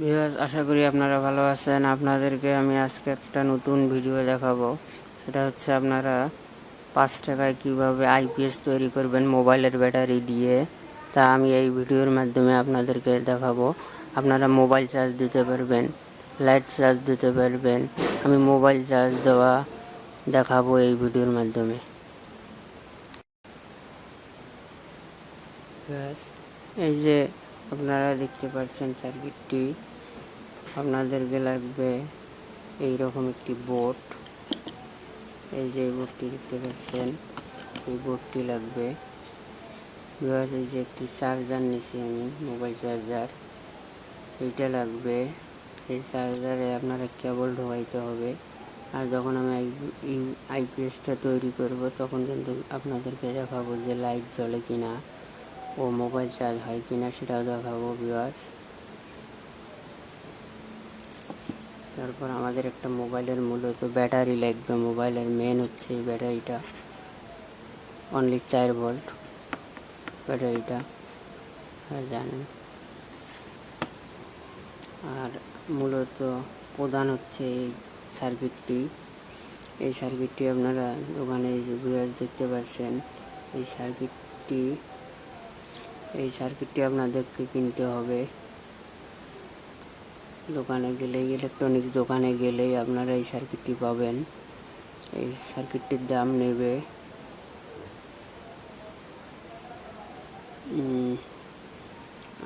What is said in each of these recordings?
Viewers, আশা করি আপনারা ভালো আছেন। আপনাদেরকে আমি আজকে একটা নতুন ভিডিও দেখাবো। সেটা হচ্ছে আপনারা 5 টাকায় কীভাবে আইপিএস তৈরি করবেন মোবাইলের ব্যাটারি দিয়ে, তা আমি এই ভিডিওর মাধ্যমে আপনাদেরকে দেখাবো। আপনারা মোবাইল চার্জ দিতে পারবেন, লাইট চার্জ দিতে পারবেন। আমি মোবাইল চার্জ দেওয়া দেখাবো এই ভিডিওর মাধ্যমে। এই যে আপনারা দেখতে পাচ্ছেন সার্কিটটি, আপনাদেরকে লাগবে এইরকম একটি বোর্ড। এই যে বোর্ডটি দেখতে পাচ্ছেন, এই বোর্ডটি লাগবে। এই যে একটি চার্জার নিছি আমি, মোবাইল চার্জার, এইটা লাগবে। এই চার্জারে আপনারা কেবল ঢোকাইতে হবে। আর যখন আমি আইপিএসটা তৈরি করব তখন কিন্তু আপনাদেরকে দেখাবো যে লাইট জ্বলে কিনা ও মোবাইল চার্জ হয় কিনা, সেটাও দেখাবো ভিউয়ার্স। তারপর আমাদের একটা মোবাইলের মূলত ব্যাটারি লাগবে। মোবাইলের মেন হচ্ছে এই ব্যাটারিটা, অনলি 4 ভোল্ট ব্যাটারিটা জানেন। আর মূলত প্রধান হচ্ছে এই সার্কিটটি। এই সার্কিটটি আপনারা দোকানে ভিউয়ার্স দেখতে পাচ্ছেন। এই সার্কিটটি আপনাদেরকে কিনতে হবে। দোকানে গেলেই, ইলেকট্রনিক্স দোকানে গেলেই আপনারা এই সার্কিটটি পাবেন। এই সার্কিটটির দাম নেবে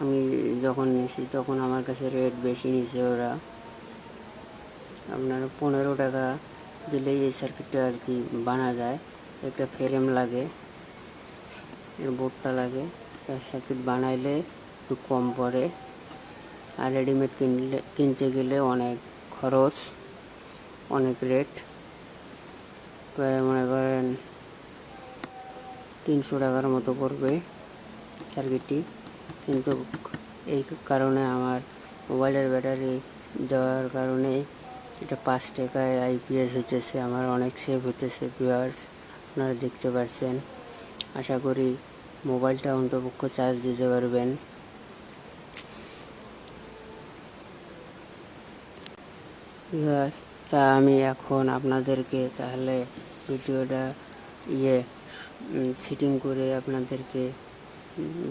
আমি যখন নিয়েছি তখন আমার কাছে রেট বেশি নিয়েছে ওরা। আপনারা 15 টাকা দিলেই এই সার্কিটটা আর কি বানা যায়। একটা ফ্রেম লাগে, এর বোর্ডটা লাগে, তার সার্কিট বানাইলে একটু কম পড়ে। আর রেডিমেড কিনতে গেলে অনেক খরচ, অনেক রেট, প্রায় মনে করেন 300 টাকার মতো পড়বে সার্কিটটি। কিন্তু এই কারণে আমার মোবাইলের ব্যাটারি দেওয়ার কারণে এটা 5 টাকায় আইপিএস হইতেছে, আমার অনেক সেভ হইতেছে ভিউয়ার্স, আপনারা দেখতে পাচ্ছেন। আশা করি মোবাইলটা অন্তপক্ষ চার্জ দিতে পারবেন। ভিউয়ার্স, তা আমি এখন আপনাদেরকে তাহলে ভিডিওটা সেটিং করে আপনাদেরকে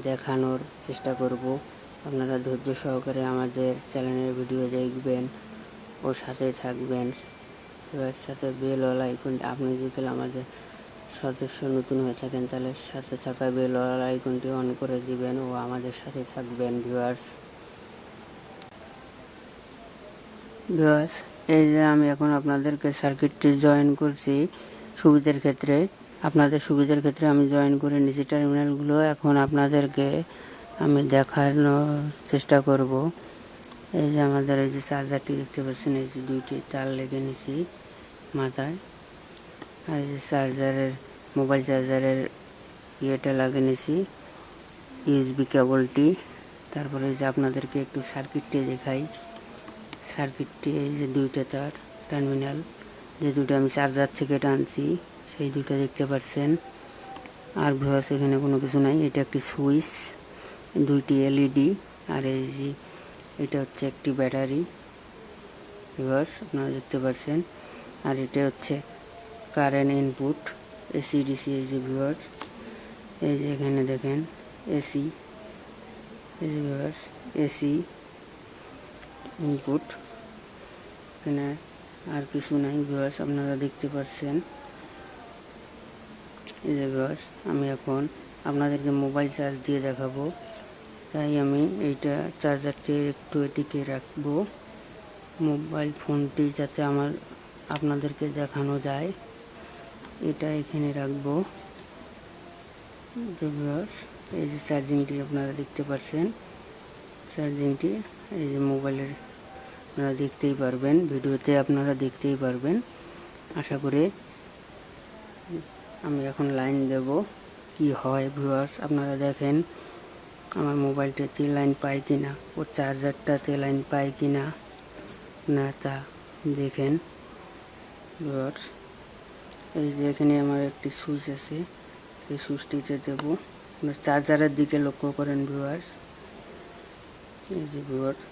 দেখানোর চেষ্টা করব। আপনারা ধৈর্য সহকারে আমাদের চ্যানেলের ভিডিও দেখবেন ও সাথে থাকবেন। এবার সাথে বেলওয়ালা আইকনটি, আপনি যদি আমাদের সদস্য নতুন হয়ে থাকেন তাহলে সাথে থাকা বেলওয়ালা আইকনটি অন করে দিবেন ও আমাদের সাথে থাকবেন ভিউয়ার্স। এই যে আমি এখন আপনাদেরকে সার্কিটটি জয়েন করছি সুবিধার ক্ষেত্রে, আপনাদের সুবিধার ক্ষেত্রে আমি জয়েন করে নিচে টার্মিনালগুলো এখন আপনাদেরকে আমি দেখানোর চেষ্টা করব। এই যে আমাদের এই যে চার্জারটি দেখতে পাচ্ছেন, এই যে 2টি তার লেগে নিছি মাথায়। আর এই যে মোবাইল চার্জারের ইয়েটা লাগিয়ে নিছি, ইউএসবি কেবলটি। তারপরে এই যে আপনাদেরকে একটু সার্কিটটি দেখাই। সার্কিটটি এই যে 2টা তার টার্মিনাল, যে 2টা আমি চার্জার থেকে টানছি সেই 2টা দেখতে পাচ্ছেন। আর ভিউয়ার্স এখানে কোনো কিছু নাই, এটা একটি সুইচ, 2টি এলইডি। আর এই যে এটা হচ্ছে একটি ব্যাটারি ভিউয়ার্স, আপনারা দেখতে পাচ্ছেন। আর এটা হচ্ছে কারেন্ট ইনপুট, এসি ডিসি। এই যে ভিউয়ার্স, এই যে এখানে দেখেন এসি, এই যে ভিউয়ার্স এসি ইনপুট, এখানে আর কিছু নাই ভিউয়ার্স, আপনারা দেখতে পাচ্ছেন। এই যে ভিউয়ার্স, আমি এখন আপনাদেরকে মোবাইল চার্জ দিয়ে দেখাবো, তাই আমি এইটা চার্জারটি একটু এদিকে রাখবো, মোবাইল ফোনটি যাতে আপনাদেরকে দেখানো যায়, এটা এখানে রাখবো। ভিউয়ার্স, এই যে চার্জিংটি আপনারা দেখতে পাচ্ছেন, চার্জিংটি এই যে মোবাইলের আপনারা দেখতেই পারবেন, ভিডিওতে আপনারা দেখতেই পারবেন আশা করে। আমি এখন লাইন দেব, কি হয় ভিউয়ার্স আপনারা দেখেন আমার মোবাইলটাতে লাইন পায় কিনা ও চার্জারটাতে লাইন পায় কিনা না, তা দেখেন ভিউয়ার্স। এই যে এখানে আমার একটি সুইচ আছে, সেই সুইচটিতে দেবো। চার্জারের দিকে লক্ষ্য করেন ভিউয়ার্স, এই যে ভিউয়ার্স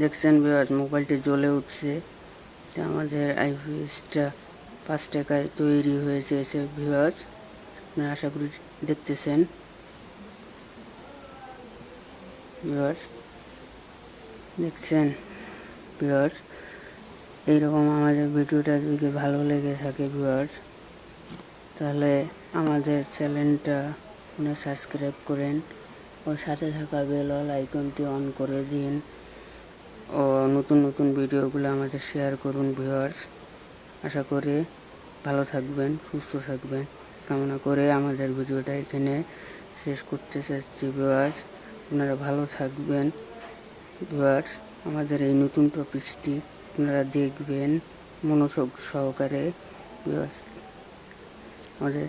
দেখছেন ভিউয়ার্স, মোবাইলটি জ্বলে উঠছে। তো আমাদের আইপিএসটা 5 টাকায় তৈরি হয়েছে ভিউয়ার্স, আপনারা আশা করি দেখতেছেন ভিউয়ার্স, দেখছেন ভিউয়ার্স। এইরকম আমাদের ভিডিওটা যদি ভালো লেগে থাকে ভিউয়ার্স, তাহলে আমাদের চ্যানেলটা সাবস্ক্রাইব করেন ও সাথে থাকা বেল আইকনটি অন করে দিন ও নতুন নতুন ভিডিওগুলো আমাদের শেয়ার করুন ভিউয়ার্স। আশা করি ভালো থাকবেন, সুস্থ থাকবেন কামনা করে আমাদের ভিডিওটা এখানে শেষ করতে চাচ্ছি ভিউয়ার্স। আপনারা ভালো থাকবেন ভিউয়ার্স। আমাদের এই নতুন টপিকসটি আপনারা দেখবেন মনোযোগ সহকারে ভিউয়ার্স। আমাদের